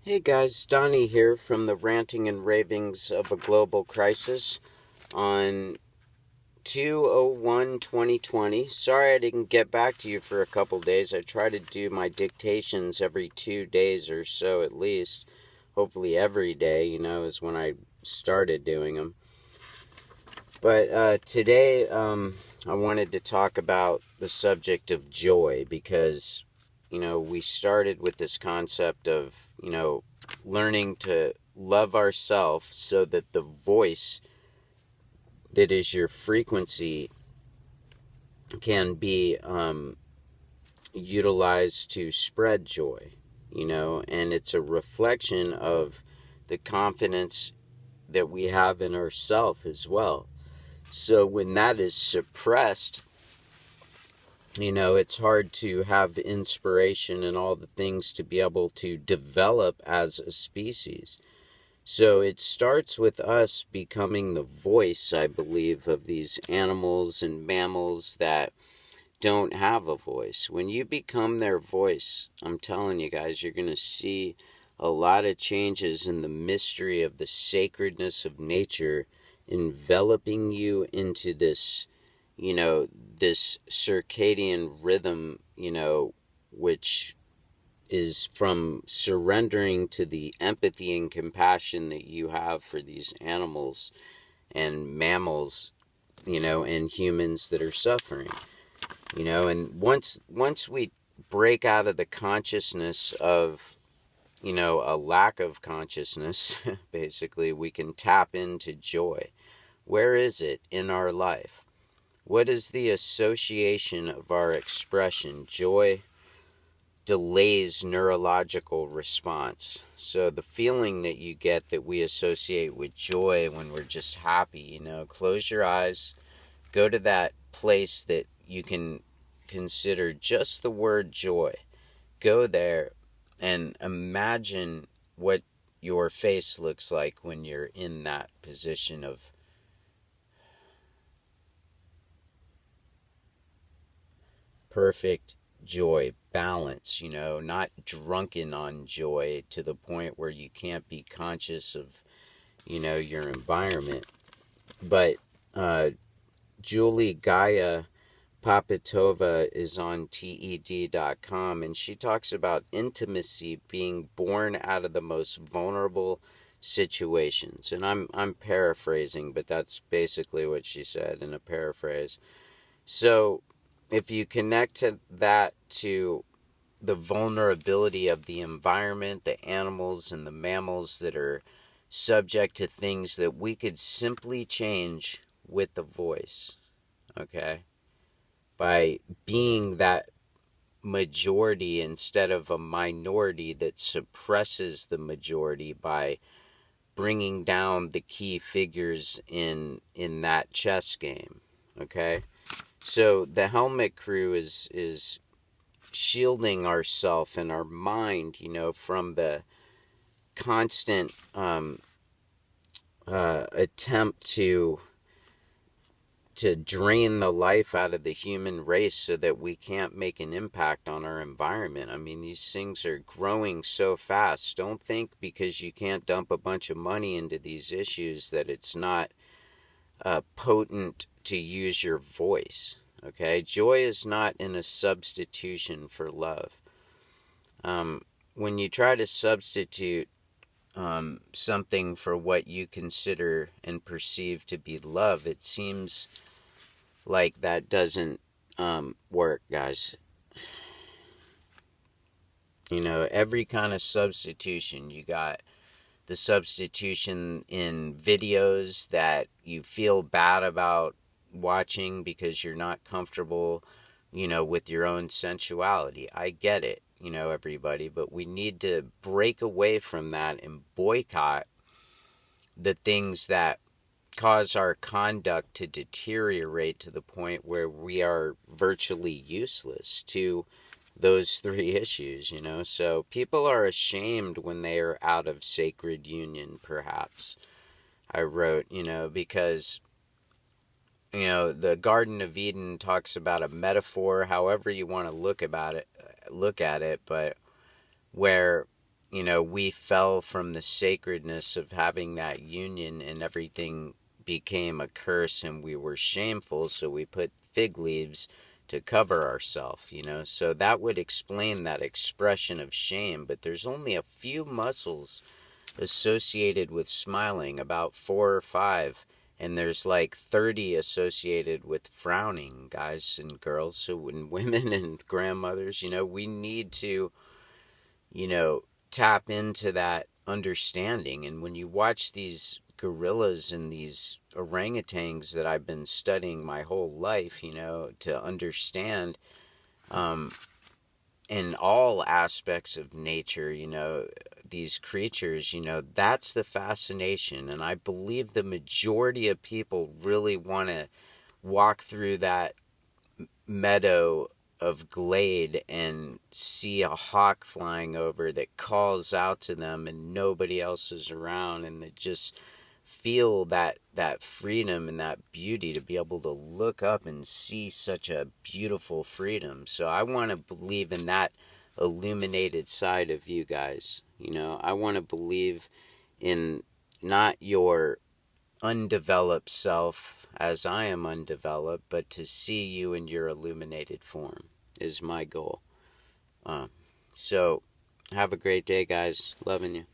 Hey guys, Donny here from the Ranting and Ravings of a Global Crisis on 2/01/2020. Sorry I didn't get back to you for a couple days. I try to do my dictations every 2 days or so at least. Hopefully every day, is when I started doing them. But today I wanted to talk about the subject of joy because, we started with this concept of, learning to love ourselves so that the voice that is your frequency can be utilized to spread joy, and it's a reflection of the confidence that we have in ourselves as well. So when that is suppressed, it's hard to have inspiration and all the things to be able to develop as a species. So it starts with us becoming the voice, I believe, of these animals and mammals that don't have a voice. When you become their voice, I'm telling you guys, you're going to see a lot of changes in the mystery of the sacredness of nature enveloping you into this, this circadian rhythm, which is from surrendering to the empathy and compassion that you have for these animals and mammals, and humans that are suffering, and once we break out of the consciousness of, a lack of consciousness, basically, we can tap into joy. Where is it in our life? What is the association of our expression? Joy delays neurological response. So the feeling that you get that we associate with joy when we're just happy, close your eyes, go to that place that you can consider just the word joy. Go there and imagine what your face looks like when you're in that position of perfect joy, balance, not drunken on joy to the point where you can't be conscious of, your environment. But Julie Gaia Papitova is on TED.com, and she talks about intimacy being born out of the most vulnerable situations. And I'm paraphrasing, but that's basically what she said in a paraphrase. So if you connect that to the vulnerability of the environment, the animals and the mammals that are subject to things that we could simply change with the voice, okay? By being that majority instead of a minority that suppresses the majority by bringing down the key figures in that chess game, okay? So the helmet crew is shielding ourself and our mind, from the constant attempt to drain the life out of the human race so that we can't make an impact on our environment. I mean, these things are growing so fast. Don't think because you can't dump a bunch of money into these issues that it's not potent to use your voice. Okay, joy is not in a substitution for love. When you try to substitute something for what you consider and perceive to be love, it seems like that doesn't work, guys. Every kind of substitution, you got the substitution in videos that you feel bad about watching because you're not comfortable, with your own sensuality. I get it, everybody, but we need to break away from that and boycott the things that cause our conduct to deteriorate to the point where we are virtually useless to those three issues, So people are ashamed when they are out of sacred union, perhaps. I wrote, because, the Garden of Eden talks about a metaphor, however you want to look at it, but where we fell from the sacredness of having that union, and everything became a curse, and we were shameful, so we put fig leaves to cover ourselves. So that would explain that expression of shame, but there's only a few muscles associated with smiling, about 4 or 5, and there's like 30 associated with frowning, guys and girls. So when women and grandmothers, we need to, you know, tap into that understanding. And when you watch these gorillas and these orangutans that I've been studying my whole life, to understand, in all aspects of nature, these creatures, that's the fascination. And I believe the majority of people really want to walk through that meadow of glade and see a hawk flying over that calls out to them and nobody else is around, and they just feel that freedom and that beauty to be able to look up and see such a beautiful freedom. So I want to believe in that illuminated side of you guys. I want to believe in not your undeveloped self as I am undeveloped, but to see you in your illuminated form is my goal. So have a great day, guys. Loving you.